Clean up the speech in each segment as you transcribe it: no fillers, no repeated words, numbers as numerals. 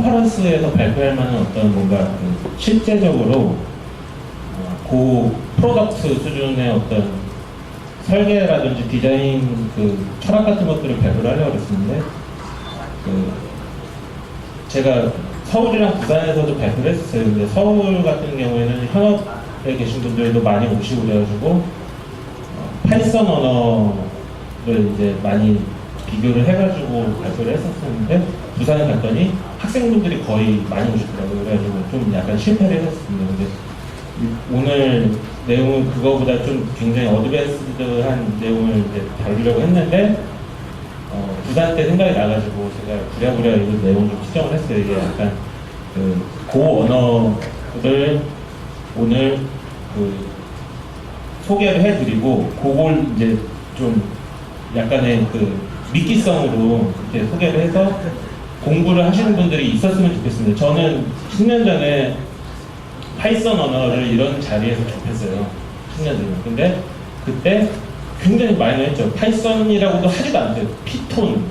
컨퍼런스에서 발표할 만한 어떤 뭔가 그 실제적으로 고 프로덕트 수준의 어떤 설계라든지 디자인 그 철학 같은 것들을 발표를 하려고 했었는데 그 제가 서울이랑 부산에서도 발표를 했었어요. 근데 서울 같은 경우에는 현업에 계신 분들도 많이 오시고 그래가지고 파이썬 언어를 이제 많이 비교를 해가지고 발표를 했었는데 부산에 갔더니 학생분들이 거의 많이 오시더라고요. 그래가지고 좀 약간 실패를 했었습니다. 근데 오늘 내용은 그거보다 좀 굉장히 어드밴스드한 내용을 이제 다루려고 했는데 부산 때 생각이 나가지고 제가 부랴부랴 이 내용을 좀 수정을 했어요. 이게 약간 그 고 언어를 오늘 그 소개를 해드리고 그걸 이제 좀 약간의 그 미끼성으로 이렇게 소개를 해서 공부를 하시는 분들이 있었으면 좋겠습니다. 저는 10년 전에 파이썬 언어를 이런 자리에서 접했어요. 10년 전에. 근데 그때 굉장히 마이너했죠. 파이썬이라고도 하지도 않았어요. 피톤,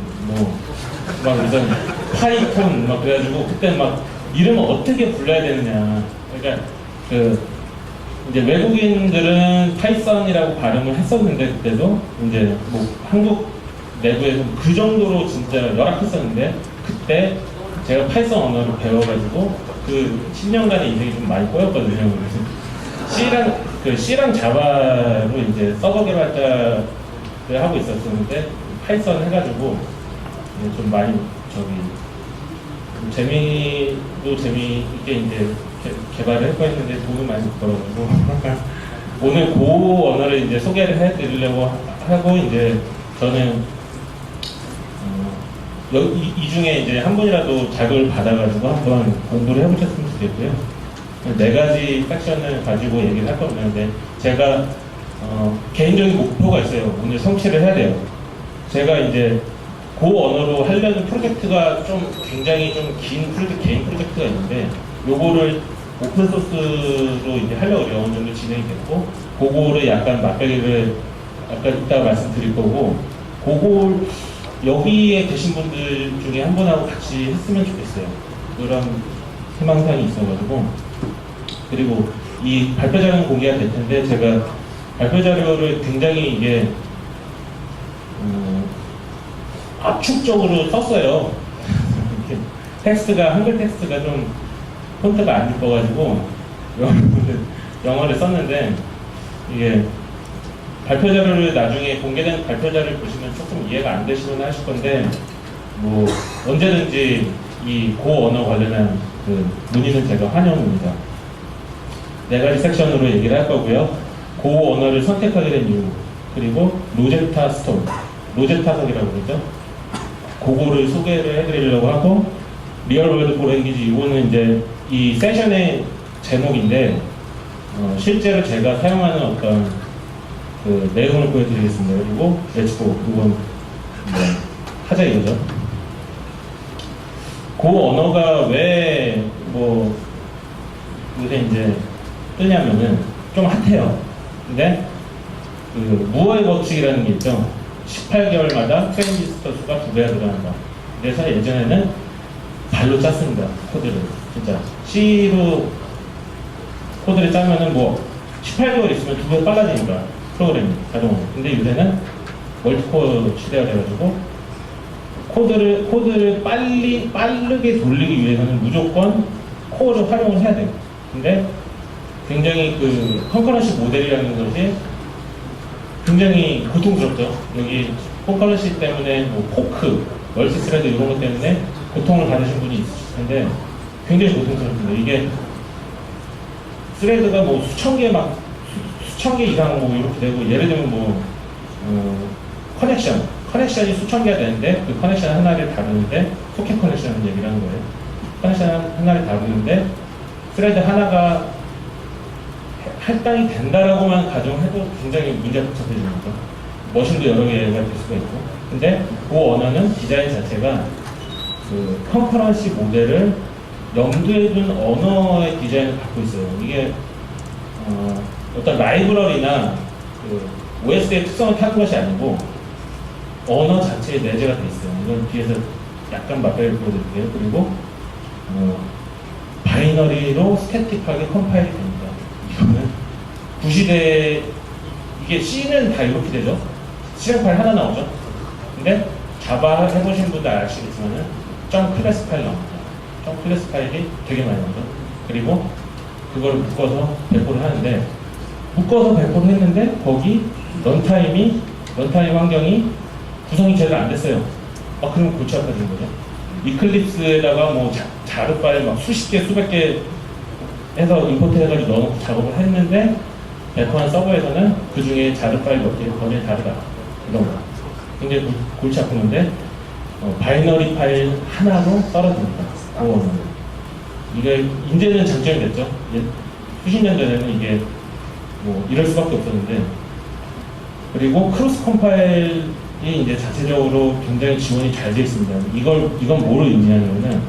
막 이런 파이톤, 막 그래가지고 그때 막 이름을 어떻게 불러야 되느냐. 그러니까 이제 외국인들은 파이썬이라고 발음을 했었는데 그때도 이제 뭐 한국 내부에서 그 정도로 진짜 열악했었는데 그때 제가 파이썬 언어를 배워가지고 그 10년간의 인생이 좀 많이 꼬였거든요. 그래서 C랑 자바로 이제 서버 개발자를 하고 있었는데 파이썬 해가지고 좀 많이 재미도 재미있게 이제 개발을 했고 했는데 돈을 많이 벌어가지고 오늘 고 언어를 이제 소개를 해드리려고 하고 이제 저는 이 중에 이제 한 분이라도 자극을 받아가지고 한번 공부를 해보셨으면 좋겠고요. 4가지 섹션을 가지고 얘기를 할 겁니다. 제가 개인적인 목표가 있어요. 오늘 성취를 해야 돼요. 제가 이제 고 언어로 하려는 프로젝트가 좀 굉장히 좀 긴 개인 프로젝트가 있는데 요거를 오픈소스로 이제 하려고 해요. 어느 정도 진행이 됐고 그거를 약간 맛배기를 아까 이따가 말씀드릴 거고 그걸 여기에 계신 분들 중에 한 분하고 같이 했으면 좋겠어요. 그런 희망사항이 있어가지고 그리고 이 발표 자료는 공개가 될 텐데 제가 발표 자료를 굉장히 이게 압축적으로 썼어요. 텍스트가 한글 텍스트가 좀 폰트가 안 이뻐가지고 영어를 썼는데 이게 발표 자료를 나중에 공개된 발표 자료를 보시면 조금 이해가 안 되시면 하실 건데 뭐 언제든지 이 고 언어 관련한 그 문의는 제가 환영입니다. 4가지 섹션으로 얘기를 할 거고요. 고 언어를 선택하게 된 이유 그리고 로제타 스톤, 로제타석이라고 그러죠. 그거를 소개를 해드리려고 하고 리얼월드 고랭귀지 이거는 이제 이 세션의 제목인데 실제로 제가 사용하는 어떤 그 내용을 보여드리겠습니다. 그리고 렛츠고 이건 하자 이거죠. 고 언어가 왜 요새 이제 뜨냐면은 좀 핫해요. 근데 그 무어의 법칙이라는 게 있죠. 18개월마다 트랜지스터 수가 2배가 늘어난다. 그래서 예전에는 발로 짰습니다. 코드를 진짜 C로 코드를 짜면은 18개월 있으면 2배 빨라지니까 프로그램이 자동으로. 근데 요새는 멀티코어 시대가 돼가지고 코드를 빠르게 돌리기 위해서는 무조건 코어를 활용을 해야 돼요. 근데 굉장히 그 컨커런시 모델이라는 것이 굉장히 고통스럽죠. 여기 컨커런시 때문에 포크, 멀티스레드 이런 것 때문에 고통을 받으신 분이 있으실 텐데 굉장히 고통스럽습니다. 이게 스레드가 수천 개 이상 이렇게 되고 예를 들면 커넥션이 수천 개가 되는데 그 커넥션 하나를 다루는데 소켓 커넥션을 얘기를 하는 거예요. 커넥션 하나를 다루는데 스레드 하나가 할당이 된다라고만 가정해도 굉장히 문제가 복잡해집니다. 머신도 여러 개가 될 수가 있고. 근데 그 언어는 디자인 자체가 그 컨커런시 모델을 염두에 둔 언어의 디자인을 갖고 있어요. 이게 어떤 라이브러리나 그 OS의 특성을 타는 것이 아니고 언어 자체에 내재가 돼 있어요. 이건 뒤에서 약간 맛배기를 보여드릴게요. 그리고 바이너리로 스태틱하게 컴파일이 됩니다. 이거는 구시대 이게 C는 다 이렇게 되죠. 실행 파일 하나 나오죠. 근데 자바 해보신 분들 아시겠지만은 점 클래스 파일 나옵니다. 점 클래스 파일이 되게 많이 나오죠. 그리고 그걸 묶어서 배포를 하는데 묶어서 배포를 했는데 거기 런타임 환경이 구성이 제대로 안 됐어요. 그럼 골치 아파지는 거죠. 이클립스에다가 뭐 자르 파일 막 수십 개, 수백 개 해서 임포트 해가지고 넣어놓고 작업을 했는데 배포한 서버에서는 그 중에 자르 파일 몇 개 버전이 다르다. 이런 거. 굉장히 골치 아픈 건데 바이너리 파일 하나로 떨어집니다. 이게 이제는 장점이 됐죠. 수십 년 전에는 이게 뭐 이럴 수밖에 없었는데, 그리고 크로스 컴파일이 이제 자체적으로 굉장히 지원이 잘 되어 있습니다. 이건 뭐를 의미하냐면은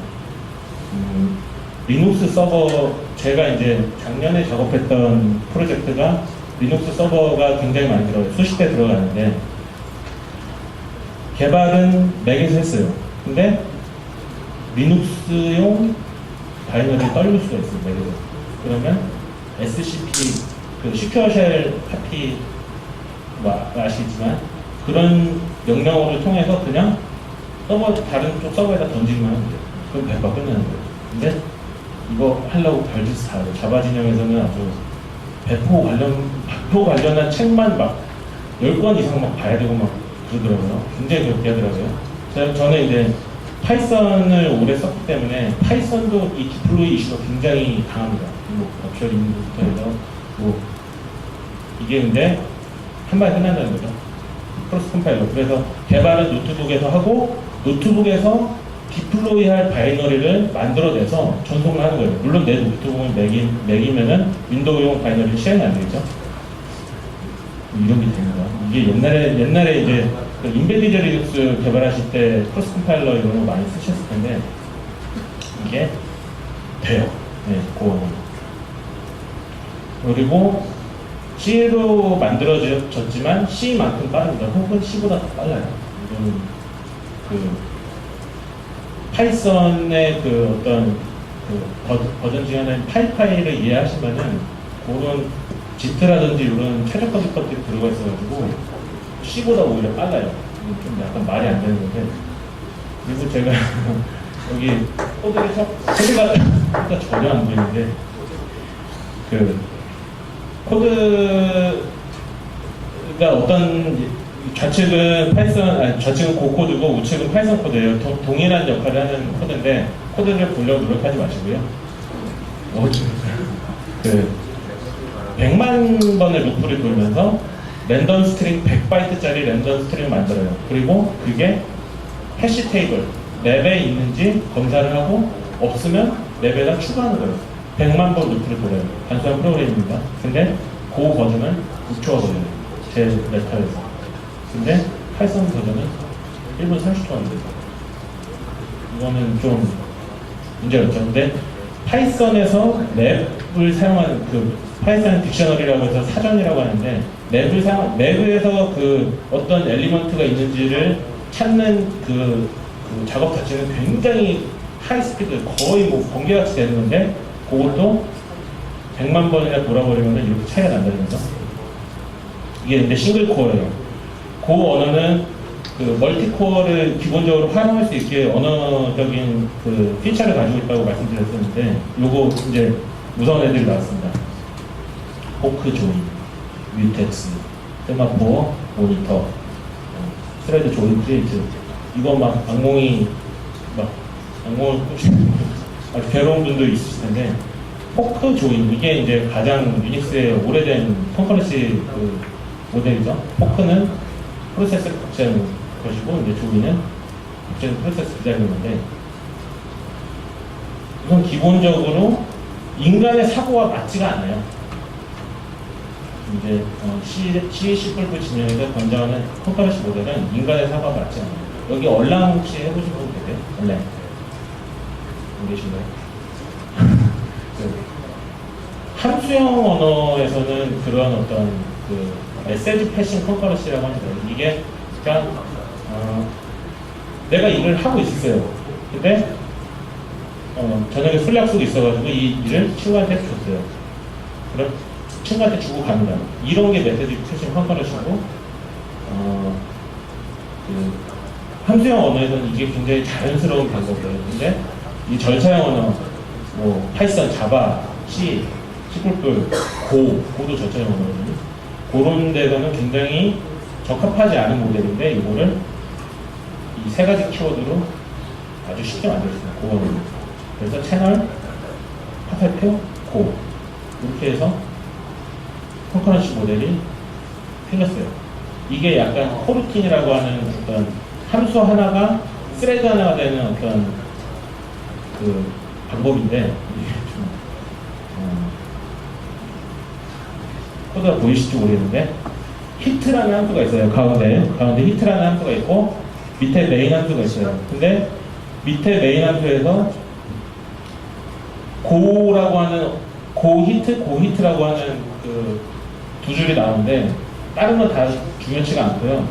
리눅스 서버, 제가 이제 작년에 작업했던 프로젝트가 리눅스 서버가 굉장히 많이 들어가요. 수십 대 들어가는데 개발은 맥에서 했어요. 근데 리눅스용 바이너리를 떨릴 수가 있어요. 맥에서. 그러면 SCP, 그 시큐어 쉘 파티 아시겠지만 그런 명령어를 통해서 그냥 다른 쪽 서버에다 던지기만 하면 돼요. 그럼 배포가 끝나는 거예요. 근데 이거 하려고 별짓을 다 해요. 자바 진영에서는 아주 배포 관련한 책만 막 10권 이상 막 봐야 되고 막 그러더라고요. 굉장히 그렇게 하더라고요. 저는 이제 파이썬을 오래 썼기 때문에 파이썬도 이 디플로이 이슈가 굉장히 강합니다. 뭐 어플 인부터 해서 뭐 이게 근데 한 방에 끝난다는 거죠. 크로스 컴파일러. 그래서 개발은 노트북에서 하고 노트북에서 디플로이 할 바이너리를 만들어내서 전송을 하는 거예요. 물론 내 노트북은 맥이면은 윈도우용 바이너리 시행이 안 되겠죠. 이런 게 됩니다. 이게 옛날에 이제 그 인베디드 리눅스 개발하실 때 크로스 컴파일러 이런 거 많이 쓰셨을 텐데 이게 돼요. 네, 그리고 C로 만들어졌지만 C만큼 빠릅니다. 혹은 C보다 더 빨라요. 이거는 그 파이썬의 그 어떤 그 버전 중에 하나인 파이를 이해하시면은 그런 지트라든지 이런 최적화적 것들이 들어가 있어가지고 C보다 오히려 빨라요. 좀 약간 말이 안 되는 건데. 그리고 제가 여기 코드를 소리가 전혀 안 보이는데 그 코드가 어떤 좌측은 좌측은 고코드고 우측은 파이썬 코드예요. 동일한 역할을 하는 코드인데 코드를 보려고 노력하지 마시고요. 그 100만 번의 루프를 돌면서 랜덤 스트링 100바이트짜리 랜덤 스트링을 만들어요. 그리고 그게 해시 테이블 랩에 있는지 검사를 하고 없으면 랩에다 추가하는 거예요. 100만 번 루프를 돌려요. 단순한 프로그램입니다. 근데 그 버전은 6초가 걸려요. 제 랩터에서. 근데 파이썬 버전은 1분 30초가 걸려요. 이거는 좀 문제가 있죠. 근데 파이썬에서 랩을 사용하는 그 파이썬 딕셔너리라고 해서 사전이라고 하는데 랩에서 그 어떤 엘리먼트가 있는지를 찾는 그 작업 자체는 굉장히 하이 스피드, 거의 뭐 번개같이 되는 건데 그것도 100만 번이나 돌아버리면 이렇게 차이가 난다는 거죠. 이게 근데 싱글 코어예요. 그 언어는 그 멀티코어를 기본적으로 활용할 수 있게 언어적인 그 피처를 가지고 있다고 말씀드렸었는데 요거 이제 무서운 애들이 나왔습니다. 포크 조인, 뮤텍스, 세마포, 모니터, 스레드 조인 크리에이트. 이거 막 악몽을 꾸시는 아주 괴로운 분도 있으실 텐데 포크 조인 이게 이제 가장 유닉스의 오래된 컨커런시 그 모델이죠. 포크는 프로세스 복제하는 것이고 이제 조인은 복제는 프로세스 복제하는 건데 우선 기본적으로 인간의 사고와 맞지가 않아요. 이제 C++ 진영에서 권장하는 컨커런시 모델은 인간의 사고와 맞지 않아요. 여기 얼랑 혹시 해보신 분 계세요? 얼랑 안 계신가요? 함수형 언어에서는 그런 어떤 그 메시지 패싱 컨커런시라고 합니다. 이게 그러니까 내가 일을 하고 있어요. 근데 저녁에 술 약속이 있어가지고 이 일을 친구한테 줬어요. 그럼 친구한테 주고 갑니다. 이런 게 메시지 표시 컨커런시고, 그 함수형 언어에서는 이게 굉장히 자연스러운 방법이에요. 근데 이 절차형 언어, 뭐 파이썬, 자바, C, C++, 고도 절차형 언어거든요. 그런 데서는 굉장히 적합하지 않은 모델인데 이거를 이 세 가지 키워드로 아주 쉽게 만들었습니다. 고어는. 그래서 채널, 화살표, 고 이렇게 해서 컨커런시 모델이 생겼어요. 이게 약간 코루틴이라고 하는 어떤 함수 하나가 스레드 하나가 되는 어떤 그 방법인데 이게 좀 코드가 보이실지 모르겠는데 히트라는 함수가 있어요. 가운데 히트라는 함수가 있고 밑에 메인 함수가 있어요. 근데 밑에 메인 함수에서 고라고 하는 고히트라고 하는 그 두 줄이 나오는데 다른 건 다 중요치가 않고요.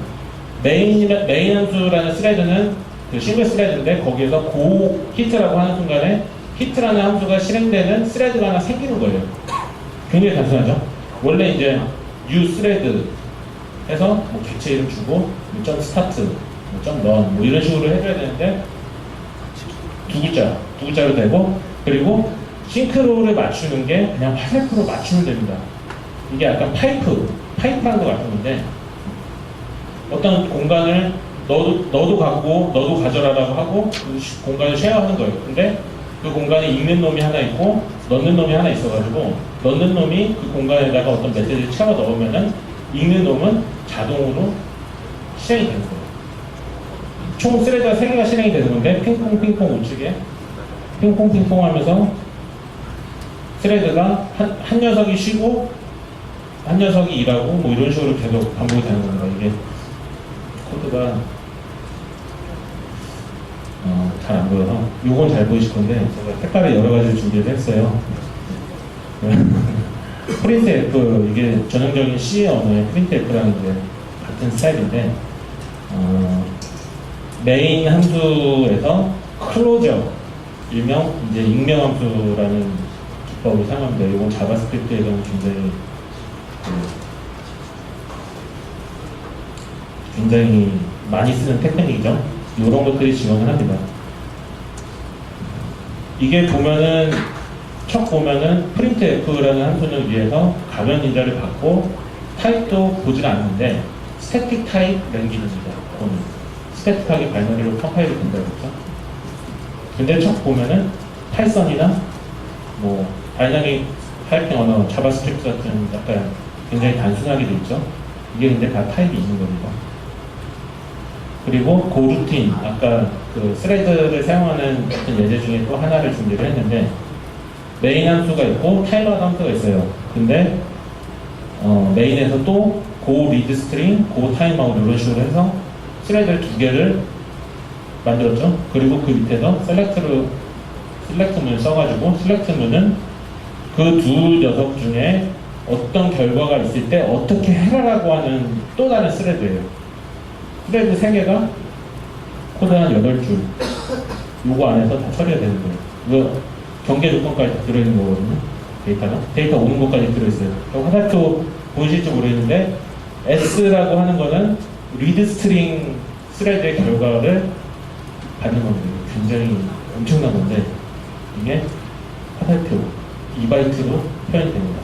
메인 함수라는 스레드는 그 싱글 스레드인데 거기에서 고히트라고 하는 순간에 히트라는 함수가 실행되는 스레드가 하나 생기는 거예요. 굉장히 단순하죠. 원래 이제 new thread 해서 뭐 객체 이름 주고 점 start, 점 run 뭐 이런 식으로 해줘야 되는데 두 글자로 되고 그리고 싱크로를 맞추는 게 그냥 화살표로 맞추면 됩니다. 이게 약간 파이프랑도 같은 건데 어떤 공간을 너도 갖고 너도 가져라라고 하고 그 공간을 쉐어하는 거예요. 근데 그 공간에 읽는 놈이 하나 있고 넣는 놈이 하나 있어가지고 넣는 놈이 그 공간에다가 어떤 메시지를 채워 넣으면은 읽는 놈은 자동으로 실행이 되는 거예요. 총 스레드가 3개가 실행이 되는 건데 핑퐁 우측에 핑퐁 하면서 스레드가 한 녀석이 쉬고 한 녀석이 일하고 뭐 이런 식으로 계속 반복이 되는 겁니다. 이게 코드가 잘 안 보여서 요건 잘 보이실 건데 제가 색깔을 여러 가지를 준비를 했어요. 프린트 F 이게 전형적인 C 언어의 프린트 F라는 게 같은 스타일인데 메인 함수에서 클로저 일명 이제 익명 함수라는 기법을 사용합니다. 이건 자바스크립트에서는 굉장히 많이 쓰는 테크닉이죠. 이런 것들이 지원을 합니다. 이게 보면은 첫 보면은 프린트 F라는 함수는 위에서 가변 인자를 받고 타입도 보질 않는데 스태틱 타입 랭귀지입니다. 스태틱하게 바이너리로 컴파일이 된다고 했죠. 근데 첫 보면은 파이썬이나 뭐 다이나믹 타이핑 언어 자바스크립트 같은 약간 굉장히 단순하게 돼 있죠. 이게 근데 다 타입이 있는 겁니다. 그리고 고루틴 아까 그 스레드를 사용하는 어떤 예제 중에 또 하나를 준비를 했는데 메인 함수가 있고 타이머 함수가 있어요. 근데 메인에서 또 고 리드 스트링, 고 타임아웃 이런 식으로 해서 스레드를 2개를 만들었죠. 그리고 그 밑에서 셀렉트문을 써가지고 셀렉트문은 그 두 녀석 중에 어떤 결과가 있을 때 어떻게 해라라고 하는 또 다른 스레드예요. 스레드 3개가 코드 한 8줄 요거 안에서 다 처리가 되는 거예요. 이거 경계 조건까지 다 들어있는 거거든요. 데이터 오는 것까지 들어있어요. 화살표 보이실지 모르겠는데 S라고 하는 거는 리드 스트링 스레드의 결과를 받는 겁니다. 굉장히 엄청난 건데 이게 화살표 2바이트로 표현이 됩니다.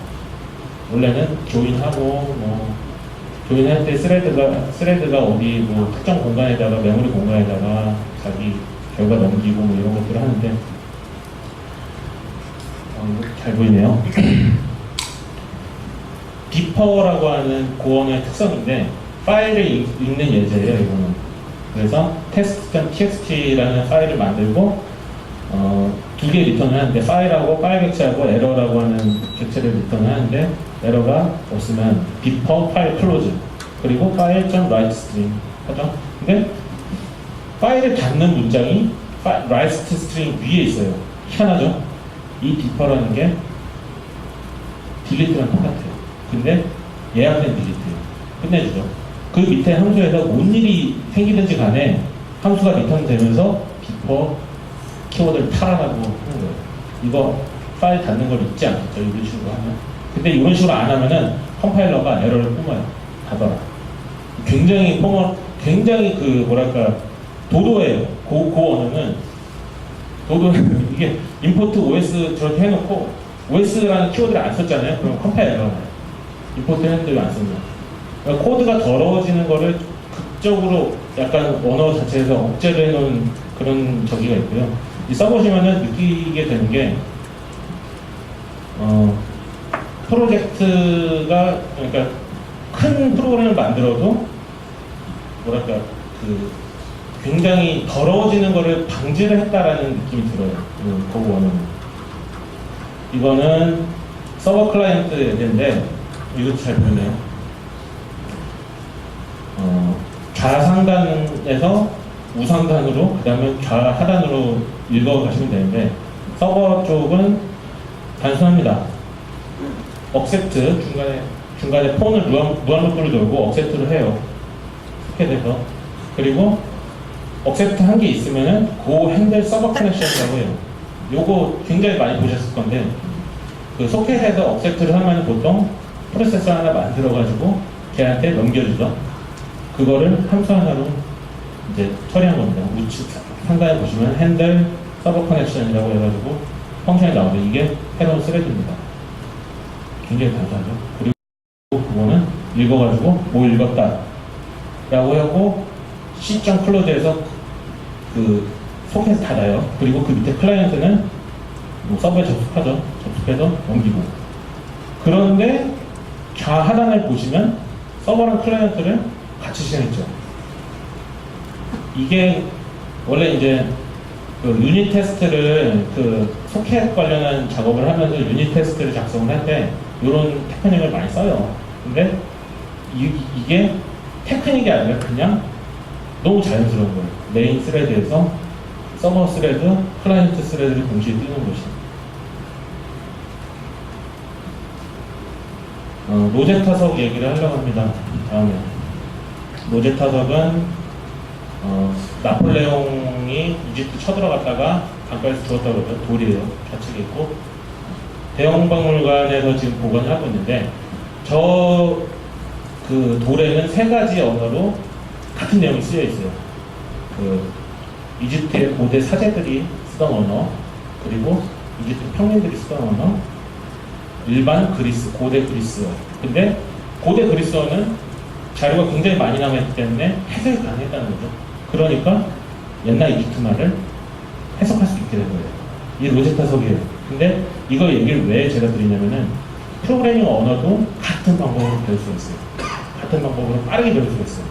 원래는 조인하고 뭐 조인할 때 스레드가 어디 뭐 특정 공간에다가 메모리 공간에다가 자기 결과 넘기고 뭐 이런 것들을 하는데 잘 보이네요. 디퍼라고 하는 고언어의 특성인데 파일을 읽는 예제예요. 이거는. 그래서 test.txt라는 파일을 만들고 2개 리턴을 하는데 파일하고 파일 객체하고 에러라고 하는 객체를 리턴을 하는데 에러가 없으면 디퍼 파일 클로즈 그리고 파일.write string 하죠. 근데 파일을 닫는 문장이 write string 위에 있어요. 희한하죠? 이 디퍼라는 게 딜리트랑 똑같아요. 근데 예약된 딜리트예요. 끝내주죠. 그 밑에 함수에서 뭔 일이 생기든지 간에 함수가 리턴되면서 디퍼 키워드를 탈환하고 하는 거예요. 이거 파일 닫는 걸 잊지 않겠죠, 이런 식으로 하면. 근데 이런 식으로 안 하면은 컴파일러가 에러를 뿜어요. 닫아라. 굉장히 그 뭐랄까 도도해요. 그 언어는 이게 임포트 OS 저렇게 해놓고 OS라는 키워드를 안 썼잖아요. 그럼 컴파일 에러가 나요. 임포트 했는데 왜 안 썼냐. 그러니까 코드가 더러워지는 거를 극적으로 약간 언어 자체에서 억제를 해놓은 그런 저기가 있고요. 이 써보시면은 느끼게 되는 게 프로젝트가 그러니까 큰 프로그램을 만들어도 뭐랄까 그 굉장히 더러워지는 거를 방지를 했다라는 느낌이 들어요. 거기 원어는. 이거는 서버 클라이언트 예제인데 이것도 잘 보이네요. 좌상단에서 우상단으로 그 다음에 좌하단으로 읽어가시면 되는데 서버 쪽은 단순합니다. 억셉트 중간에 폰을 무한루프를 돌고 억셉트를 해요. 스케돼서 그리고 억셉트 한 개 있으면은 고 핸들 서버 커넥션이라고 해요. 요거 굉장히 많이 보셨을 건데 그 소켓에서 억셉트를 하면 보통 프로세서 하나 만들어가지고 걔한테 넘겨주죠. 그거를 함수 하나로 이제 처리한 겁니다. 우측 상단에 보시면 핸들 서버 커넥션이라고 해가지고 펑션이 나오죠. 이게 새로운 스레드입니다. 굉장히 단순하죠. 그리고 그거는 읽어가지고 뭐 읽었다 라고 하고 C.close에서 그 소켓을 닫아요. 그리고 그 밑에 클라이언트는 뭐 서버에 접속하죠. 접속해서 넘기고. 그런데 좌하단을 보시면 서버랑 클라이언트를 같이 실행했죠. 이게 원래 이제 그 유닛 테스트를 그 소켓 관련한 작업을 하면서 유닛 테스트를 작성을 할 때 이런 테크닉을 많이 써요. 근데 이게 테크닉이 아니라 그냥 너무 자연스러운 거예요. 메인 스레드에서 서버 스레드, 클라이언트 스레드를 동시에 뜨는 것이. 로제 타석 얘기를 하려고 합니다. 다음에 로제 타석은 나폴레옹이 이집트 쳐들어갔다가 강가에서 죽었다고 그러죠. 돌이에요. 좌측에 있고 대형 박물관에서 지금 보관을 하고 있는데 그 돌에는 3가지 언어로 같은 내용이 쓰여 있어요. 그 이집트의 고대 사제들이 쓰던 언어, 그리고 이집트 평민들이 쓰던 언어, 일반 그리스, 고대 그리스어. 근데 고대 그리스어는 자료가 굉장히 많이 남아있기 때문에 해석이 가능했다는 거죠. 그러니까 옛날 이집트 말을 해석할 수 있게 된 거예요. 이 로제타석이에요. 근데 이거 얘기를 왜 제가 드리냐면은 프로그래밍 언어도 같은 방법으로 배울 수가 있어요. 같은 방법으로 빠르게 배울 수가 있어요.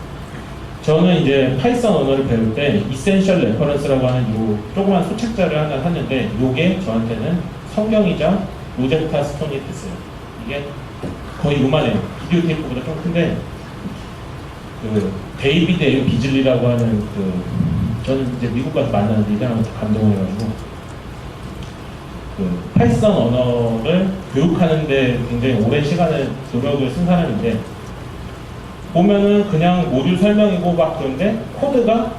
저는 이제 파이썬 언어를 배울 때 이센셜 레퍼런스라고 하는 요 조그만 소책자를 하나 샀는데 요게 저한테는 성경이자 로제타 스톤이 됐어요. 이게 거의 요만해요. 비디오 테이프보다 좀 큰데 그 데이비드 A. 비즐리라고 하는 저는 이제 미국 가서 만났는데 이 사람한테 감동해가지고 그 파이썬 언어를 교육하는데 굉장히 오랜 시간을 노력을 쓴 사람인데 보면은 그냥 모듈 설명이고 막 그런데 코드가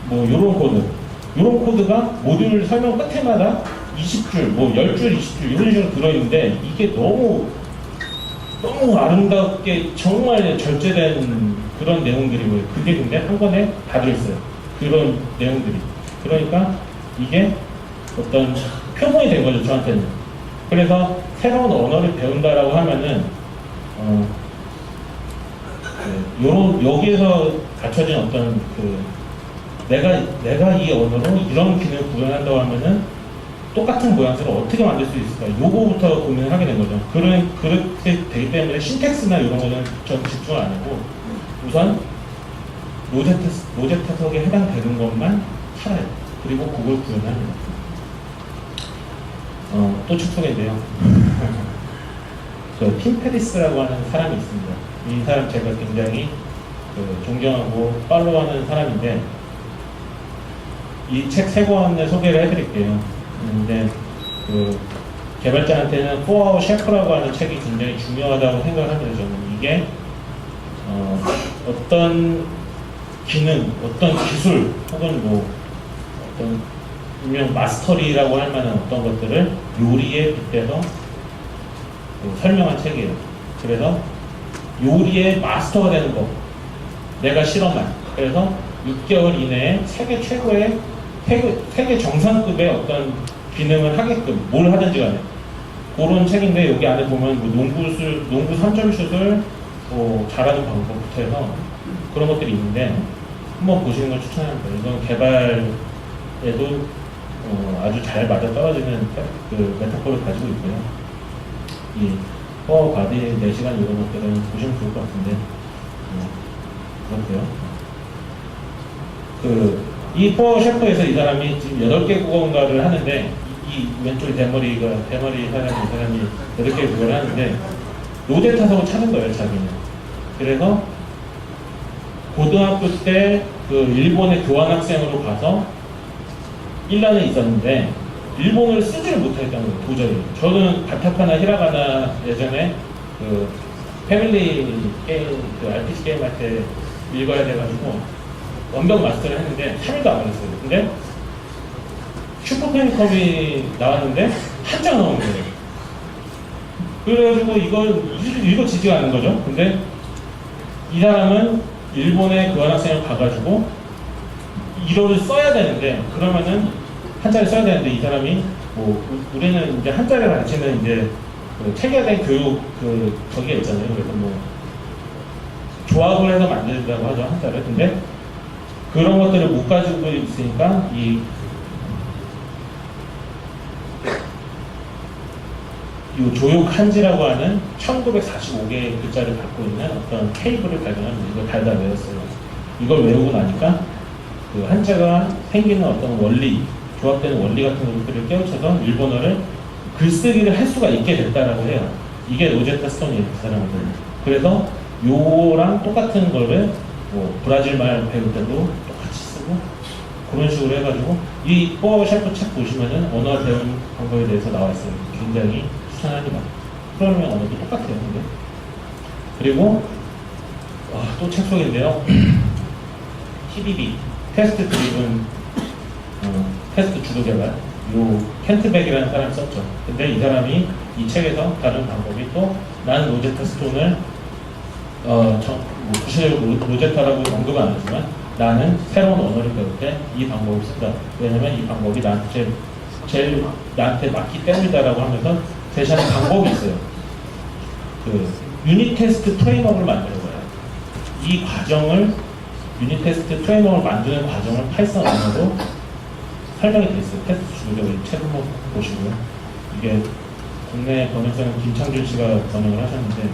뭐 요런 코드가 모듈 설명 끝에마다 20줄, 뭐 10줄, 20줄 이런 식으로 들어있는데 이게 너무 아름답게 정말 절제된 그런 내용들이고요. 그게 근데 한 권에 다 들어있어요. 그런 내용들이. 그러니까 이게 어떤 표본이 된 거죠, 저한테는. 그래서 새로운 언어를 배운다라고 하면은 여기에서 갖춰진 어떤 내가 이 언어로 이런 기능을 구현한다고 하면은 똑같은 모양새를 어떻게 만들 수 있을까? 요거부터 고민을 하게 된 거죠. 그렇게 되기 때문에 신텍스나 이런 거는 전 집중을 안 하고 우선 로제타석에 해당되는 것만 찾아요. 그리고 그걸 구현합니다. 또 축소인데요. 팀 페리스라고 하는 사람이 있습니다. 이 사람 제가 굉장히 존경하고 팔로우하는 사람인데 이 책 3권을 소개를 해드릴게요. 근데 개발자한테는 4-Hour Chef라고 하는 책이 굉장히 중요하다고 생각합니다. 저는 이게 어떤 기능, 어떤 기술 혹은 뭐 어떤 일명 마스터리라고 할 만한 어떤 것들을 요리에 빗대서 설명한 책이에요. 그래서 요리의 마스터가 되는 법, 내가 실험한. 그래서 6개월 이내에 세계 최고의 세계 정상급의 어떤 기능을 하게끔 뭘 하든지 간에 그런 책인데, 여기 안에 보면 뭐 농구 3점 슛을 잘하는 방법부터 해서 그런 것들이 있는데 한번 보시는 걸 추천합니다. 이건 개발에도 아주 잘 맞아떨어지는 그 메타포를 가지고 있고요. 이 바디 4시간 이런 것들은 보시면 좋을 것 같은데 그렇고요. 이 셰프에서 이 사람이 지금 8개 국어인가를 하는데, 이 왼쪽에 대머리 사람이, 이 사람이 8개 국어를 하는데 로제타석을 찾은 거예요, 자기는. 그래서 고등학교 때 그 일본에 교환학생으로 가서 1년을 있었는데 일본어를 쓰지를 못했다는 거예요, 도저히. 저는 가타카나 히라가나 예전에 그 패밀리 게임, 그 RPG 게임 할 때 읽어야 돼가지고 완벽 마스터를 했는데 3일도 안 걸렸어요. 근데 슈퍼 패미컴이 나왔는데 한 장 나온 거예요. 그래가지고 이걸 읽어지지가 않는 거죠. 근데 이 사람은 일본에 교환학생을 가가지고 일어를 써야 되는데, 그러면은 한자를 써야 되는데, 이 사람이 우리는 이제 한자를 가르치는 이제 체계화된 교육 저기가 있잖아요. 그래서 조합을 해서 만든다고 하죠, 한자를. 근데 그런 것들을 못 가지고 있으니까 이 조욕 한지라고 하는 1945개의 글자를 갖고 있는 어떤 케이블을 발견합니다. 이걸 달다 외웠어요. 이걸 외우고 나니까 그 한자가 생기는 어떤 원리, 조합되는 원리 같은 것들을 깨우쳐서 일본어를 글쓰기를 할 수가 있게 됐다라고 해요. 이게 로제타 스톤이에요, 그 사람들. 그래서 요랑 똑같은 거를 브라질 말 배울 때도 똑같이 쓰고 그런 식으로 해가지고, 이 셰프 책 보시면은 언어 배우는 방법에 대해서 나와 있어요. 굉장히 추천합니다. 프로그래밍 언어도 똑같아요. 근데. 그리고 또 책 속인데요. TDD, 테스트 드리븐 테스트 주도 개발. 요 켄트백이라는 사람이 썼죠. 근데 이 사람이 이 책에서 다른 방법이 또, 나는 로제타 스톤을 구체적으로 로제타라고 언급은 안 하지만 나는 새로운 언어를 배울 때 이 방법을 쓴다. 왜냐면 이 방법이 나한테 제일 나한테 맞기 때문이다라고 하면서 제시하는 방법이 있어요. 그 유닛 테스트 프레임워크를 만드는 거예요. 이 과정을, 유닛 테스트 프레임워크를 만드는 과정을 파이썬 언어로 설명이 되어 있어요. 테스트 주도적으로 책 한번 보시고요. 이게 국내 번역자는 김창준 씨가 번역을 하셨는데,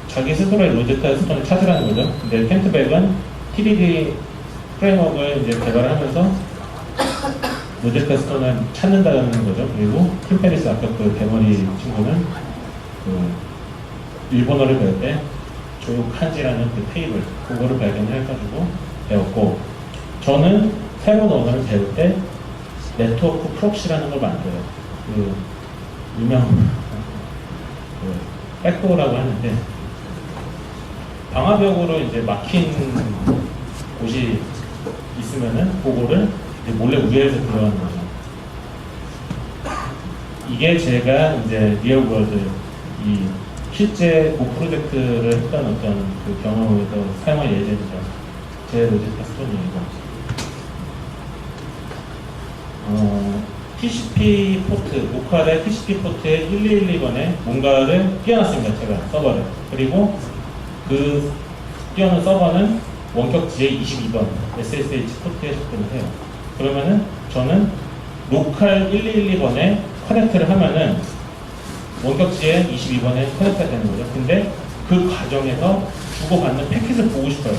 자기 스스로의 로제타 스톤을 찾으라는 거죠. 근데 켄트백은 TDD 프레임워크를 이제 개발하면서 로제타 스톤을 찾는다는 거죠. 그리고 팀 페리스, 아까 그 대머리 친구는 그 일본어를 배울 때 조욕 한지라는 그 테이블, 그거를 발견해가지고 배웠고, 저는 새로운 언어를 배울 때 네트워크 프록시라는 걸 만들어요. 그 유명 백도어라고 하는데, 방화벽으로 이제 막힌 곳이 있으면은 그거를 이제 몰래 우회해서 들어가는 거죠. 이게 제가 이제 리얼월드, 이 실제 그 프로젝트를 했던 어떤 그 경험에서 사용할 예제입니다. 제 로제타 스톤이고, TCP 포트, 로컬의 TCP 포트에 1212번에 뭔가를 띄워놨습니다. 제가 서버를. 그리고 그 띄워놓은 서버는 원격지에 22번 SSH 포트에 접근을 해요. 그러면은 저는 로컬 1212번에 커넥트를 하면은 원격지에 22번에 커넥트가 되는 거죠. 근데 그 과정에서 주고받는 패킷을 보고 싶어요.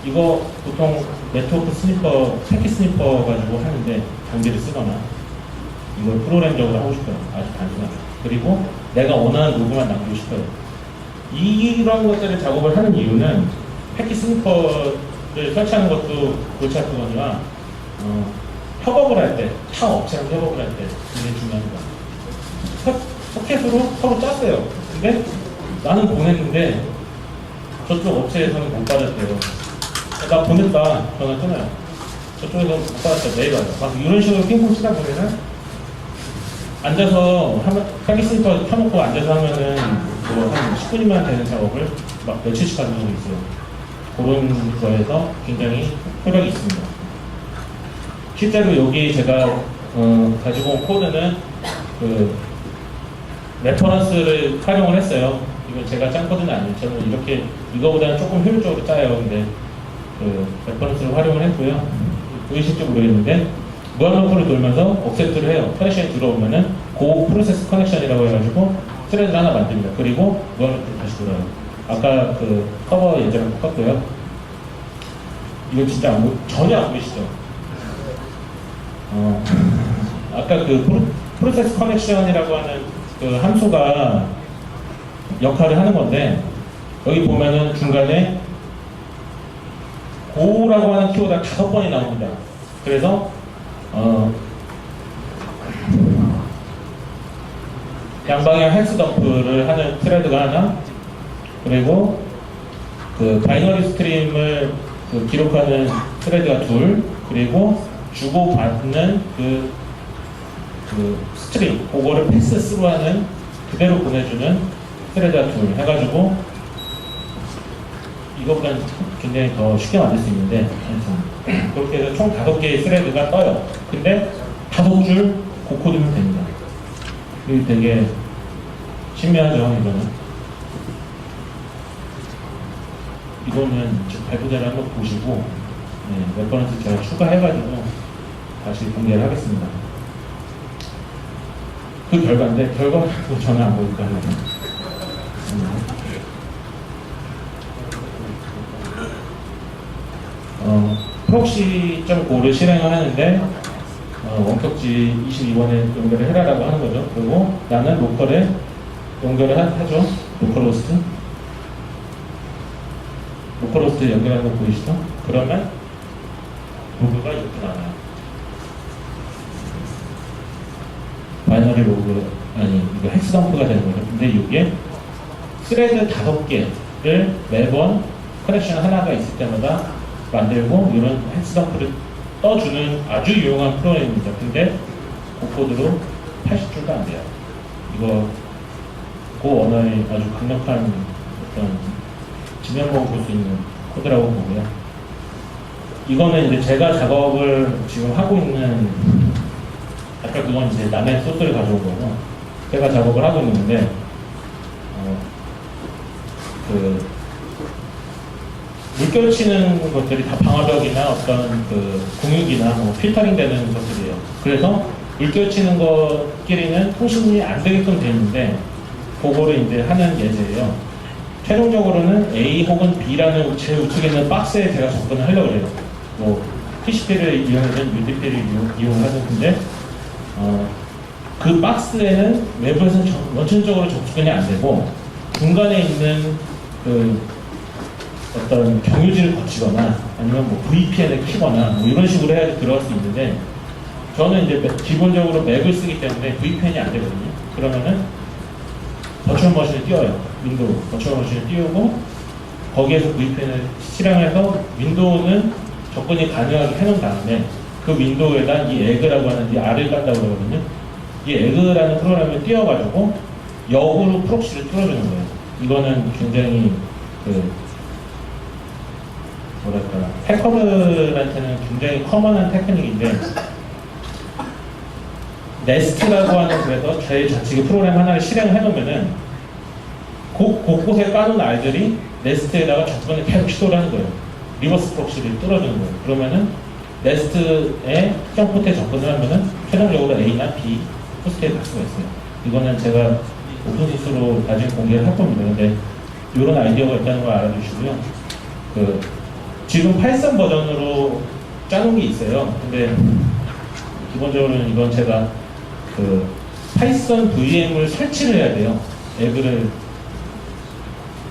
이거 보통 네트워크 스니퍼, 패킷 스니퍼 가지고 하는데 장비를 쓰거나 이걸 프로그램적으로 하고 싶어요. 아주 단순하게. 그리고 내가 원하는 로그만 남기고 싶어요. 이런 것들을 작업을 하는 이유는 패킷 스니퍼를 설치하는 것도 골치 아프거니와 협업을 할 때, 타 업체랑 협업을 할 때 굉장히 중요합니다. 소켓으로 서로 짰어요. 근데 나는 보냈는데 저쪽 업체에서는 못 받았대요. 나 보냈다. 전화 끊어요. 저쪽에서 못 받았다. 내일 받아. 막 이런 식으로 핑퐁 치다 보면은 앉아서 타깃스니커 켜놓고 앉아서 하면은 뭐 한 10분이면 되는 작업을 막 며칠씩 하는 경우도 있어요. 그런 거에서 굉장히 효력이 있습니다. 실제로 여기 제가 가지고 온 코드는 그 레퍼런스를 활용을 했어요. 이거 제가 짠 코드는 아니에요. 저는 이렇게 이거보다는 조금 효율적으로 짜요. 근데 그 레퍼런스를 활용을 했고요. 보이실지 모르겠는데 무한루프를 돌면서 억셉트를 해요. 커넥션이 들어오면은 고 프로세스 커넥션이라고 해가지고 스레드를 하나 만듭니다. 그리고 무한루프를 다시 돌아요. 아까 그 커버 예제랑 똑같고요. 이거 진짜 전혀 안 보이시죠? 아까 그 프로세스 커넥션이라고 하는 그 함수가 역할을 하는 건데 여기 보면은 중간에 고라고 하는 키워드가 5번이 나옵니다. 그래서 양방향 헬스 덤프를 하는 트레드가 하나, 그리고 그 바이너리 스트림을 그 기록하는 트레드가 둘, 그리고 주고받는 그 스트림, 그거를 패스 스루 하는 그대로 보내주는 트레드가 둘 해가지고 이거보다는 굉장히 더 쉽게 만들 수 있는데 그렇게 해서 총 5개의 스레드가 떠요. 근데 5줄 고코드면 됩니다. 이게 되게 신기하죠, 이거는 발표자를 한번 보시고 레퍼런스 제가 추가해가지고 다시 공개를 하겠습니다. 그 결과인데 결과도 저는 안 보니까 프록시.5를 실행을 하는데 원격지 22번에 연결을 해라라고 하는 거죠. 그리고 나는 로컬에 연결을 하죠. 로컬호스트 연결하는 거 보이시죠? 그러면 로그가 이렇게 나와요. 바이너리 로그, 이거 헥스덤프가 되는 거죠. 근데 이게 스레드 5개를 매번 커넥션 하나가 있을 때마다 만들고 이런 헥스덤프를 떠주는 아주 유용한 프로그램입니다. 근데 그 코드로 80줄도 안 돼요. 이거 그 언어의 아주 강력한 어떤 지면봉을 볼 수 있는 코드라고 보고요. 이거는 이제 제가 작업을 지금 하고 있는, 아까 그건 이제 남의 소스를 가져온 거고, 제가 작업을 하고 있는데, 물결 치는 것들이 다 방화벽이나 어떤 그 공유기나 뭐 필터링 되는 것들이에요. 그래서 물결 치는 것끼리는 통신이 안 되게끔 되어 있는데, 그거를 이제 하는 예제예요. 최종적으로는 A 혹은 B라는 제 우측에 있는 박스에 제가 접근을 하려고 해요. 뭐, TCP를 이용하든 UDP를 이용하든, 근데, 그 박스에는 외부에서는 원천적으로 접근이 안 되고, 중간에 있는 그 어떤 경유지를 거치거나 아니면 뭐 VPN을 키거나 뭐 이런 식으로 해야 들어갈 수 있는데, 저는 이제 기본적으로 맥을 쓰기 때문에 VPN이 안 되거든요. 그러면은 버추얼 머신을 띄워요. 윈도우 버추얼 머신을 띄우고 거기에서 VPN을 실행해서 윈도우는 접근이 가능하게 해놓은 다음에 그 윈도우에다 이 에그라고 하는 이 R을 깐다고 그러거든요. 이 에그라는 프로그램을 띄워가지고 역으로 프록시를 뚫어주는 거예요. 이거는 굉장히 해커들한테는 굉장히 커먼한 테크닉인데, 네스트라고 하는 그래서 저희 좌측에 프로그램 하나를 실행을 해놓으면은 곳곳에 까놓은 알들이 네스트에다가 접근을 계속 시도를 하는 거예요. 리버스 프록시를 뚫어주는 거예요. 그러면은 네스트에 특정 포트에 접근을 하면은 최종적으로 A나 B 호스트에 갈 수가 있어요. 이거는 제가 오픈소스로 나중에 공개를 할 겁니다. 근데 이런 아이디어가 있다는 걸 알아주시고요. 지금 파이썬 버전으로 짜놓은 게 있어요. 근데 기본적으로는 이건 제가 파이썬 VM을 설치를 해야 돼요.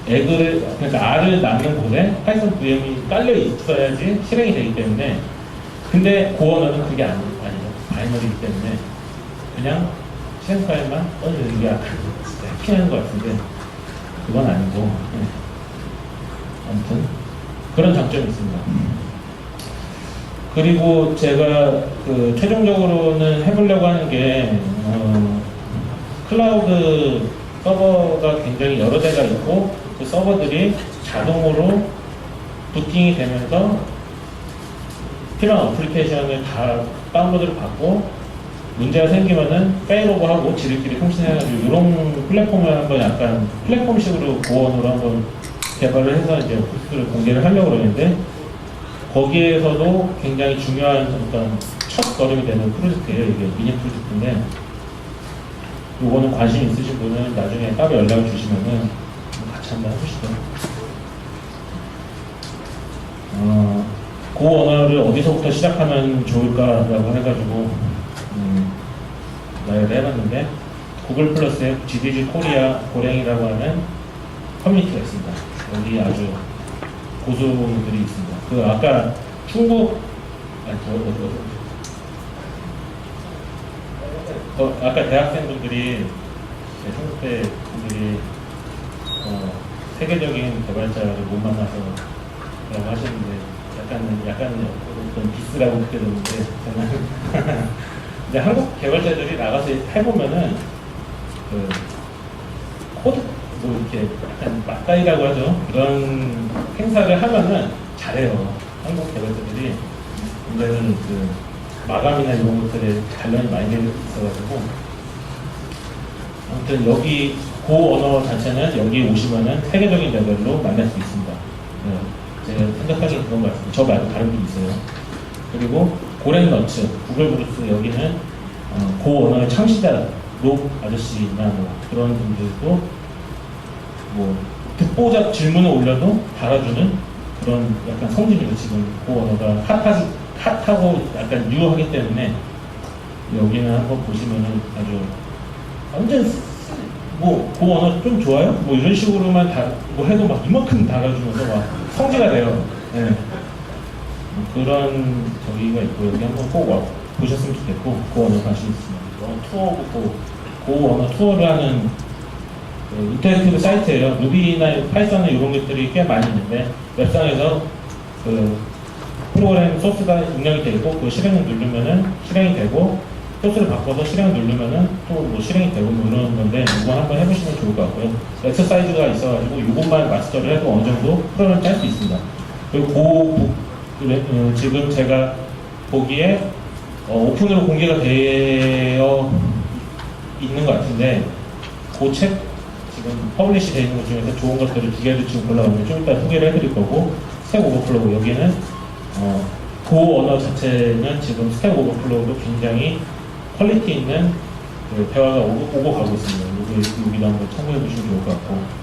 그러니까 R을 낳는 곳에 파이썬 VM이 깔려 있어야지 실행이 되기 때문에, 근데 그 언어는 그게 아니죠. 바이너리이기 때문에 그냥 실행 파일만 떠주는 게 해킹하는 것 같은데 그건 아니고, 아무튼 그런 장점이 있습니다. 그리고 제가 그 최종적으로는 해보려고 하는 게 클라우드 서버가 굉장히 여러 대가 있고 그 서버들이 자동으로 부팅이 되면서 필요한 어플리케이션을 다 다운로드를 받고 문제가 생기면은 페일오버하고 지들끼리 통신해가지고 이런 플랫폼을 한번 약간 플랫폼식으로 고원으로 한번 개발을 해서 이제 코스를 공개를 하려고 그러는데 거기에서도 굉장히 중요한 어떤 첫 걸음이 되는 프로젝트예요. 이게 미니 프로젝트인데 요거는 관심 있으신 분은 나중에 따로 연락을 주시면은 같이 한번 해보시죠. 그 언어를 어디서부터 시작하면 좋을까라고 해가지고 나열을 해봤는데 구글 플러스에 GDG 코리아 고랭이라고 하는 커뮤니티가 있습니다. 여기 아주 고수들이 있습니다. 그 아까 중국 아까 대학생분들이 한국대 분들이 세계적인 개발자를 못 만나서 라고 하셨는데 약간 어떤 비스라고 느껴졌는데 저는 이제 한국 개발자들이 나가서 해보면은 그 코드 뭐 이렇게 약간 맞다이라고 하죠. 그런 행사를 하면은 잘해요. 한국 개발자들이. 문제는 그 마감이나 이런 것들에 관련이 많이 되어 있어가지고 아무튼 여기 고 언어 자체는 여기 오시면은 세계적인 레벨로 만날 수 있습니다. 네. 제가 생각하기엔 그런 것 같습니다. 저 말고 다른 분이 있어요. 그리고 고랭너츠, 구글 브루스 여기는 고 언어의 창시자 로 아저씨나 뭐 그런 분들도 뭐 듣보잡 질문을 올려도 달아주는 그런 약간 성질이죠. 지금 고 언어가 핫하고 약간 유효하기 때문에 여기는 한번 보시면은 아주 완전 뭐 고 언어 좀 좋아요? 뭐 이런 식으로만 뭐 해도 막 이만큼 달아주면서 막 성지가 돼요. 네. 그런 저기가 있고 여기 한번 꼭 보셨으면 좋겠고 고 언어 관심 있으면 투어고 고 언어 투어를 하는 인터랙티브 사이트예요. 루비나 파이썬 이런 것들이 꽤 많이 있는데 웹상에서 그 프로그램 소스가 입력이 되고 그 실행을 누르면은 실행이 되고 소스를 바꿔서 실행을 누르면은 또 뭐 실행이 되고 뭐 이런 건데 이거 한번 해보시면 좋을 것 같고요. 엑서사이즈가 있어가지고 이것만 마스터를 해도 어느 정도 프로그램을 짤 수 있습니다. 그리고 지금 제가 보기에 오픈으로 공개가 되어 있는 것 같은데 그 책 지금 퍼블리시 되어 있는 것 중에서 좋은 것들을 두 개를 지금 골라오면 좀 이따 소개를 해드릴 거고 스택 오버플로우 여기는 고 언어 자체는 지금 스택 오버플로우도 굉장히 퀄리티 있는 그 대화가 오고 가고 있습니다. 여기도 한번 참고해 보시면 좋을 것 같고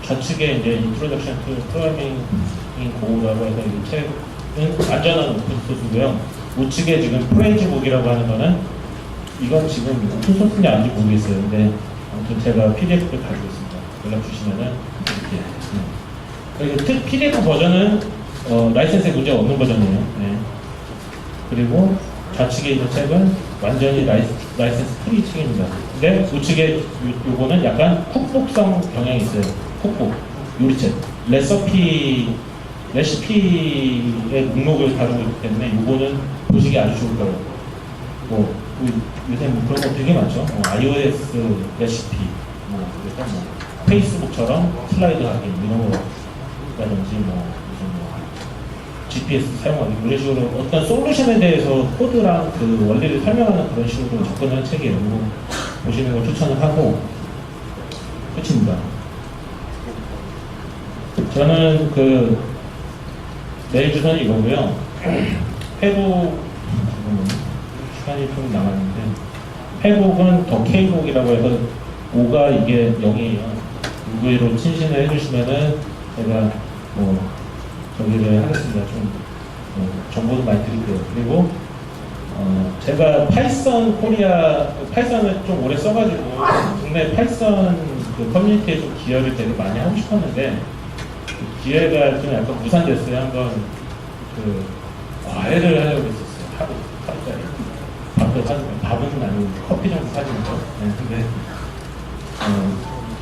좌측에 이제 Introduction to Programming in Go라고 해서 이 책은 안전한 오픈소스고요. 우측에 지금 프레이즈북이라고 하는 거는 이건 지금 오픈소스인지 아닌지 모르겠어요. 근데 아무튼 제가 PDF를 가지고 있습니다. 연락 주시면은 이렇게 그리고 PDF 버전은 라이센스에 문제가 없는 버전이에요. 네. 그리고 좌측에 있는 책은 완전히 라이센스 프리 책입니다. 근데 우측에 요거는 약간 쿡북성 경향이 있어요. 쿡북, 요리책, 레시피의 목록을 다루고 있기 때문에 요거는 보시기 아주 좋을 거예요. 뭐 요새 뭐 그런 거 되게 많죠. iOS 레시피, 일단 페이스북처럼 슬라이드 하기 이런 거라든지 무슨 GPS 사용하기 이런 식으로 어떤 솔루션에 대해서 코드랑 그 원리를 설명하는 그런 식으로 접근하는 책이에요. 보시는 걸 추천을 하고 끝입니다. 저는 그 메일 주소는 이거고요. 페북 시간이 좀 남았는데 페북은 더 K북이라고 해서 5가 이게 0이에요. 이거로 친신을 해주시면은 제가 뭐 저기를 하겠습니다. 좀 정보도 많이 드릴게요. 그리고 제가 파이썬 파이썬을 좀 오래 써가지고 국내 파이썬 그 커뮤니티에 좀 기여를 되게 많이 하고 싶었는데 그 기회가 좀 약간 무산됐어요. 한번 그 과외를 하려고 했었어요. 하루짜리. 밥은 아니고 커피 정도 사주는 거. 네, 근데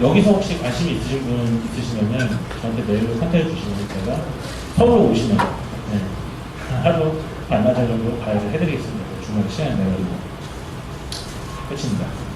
여기서 혹시 관심이 있으신 분 있으시면은 저한테 메일로 컨택해 주시면 제가 서울로 오시면 하루 반나절 정도 가이드 해드리겠습니다. 주말 시간 내가지고 끝입니다.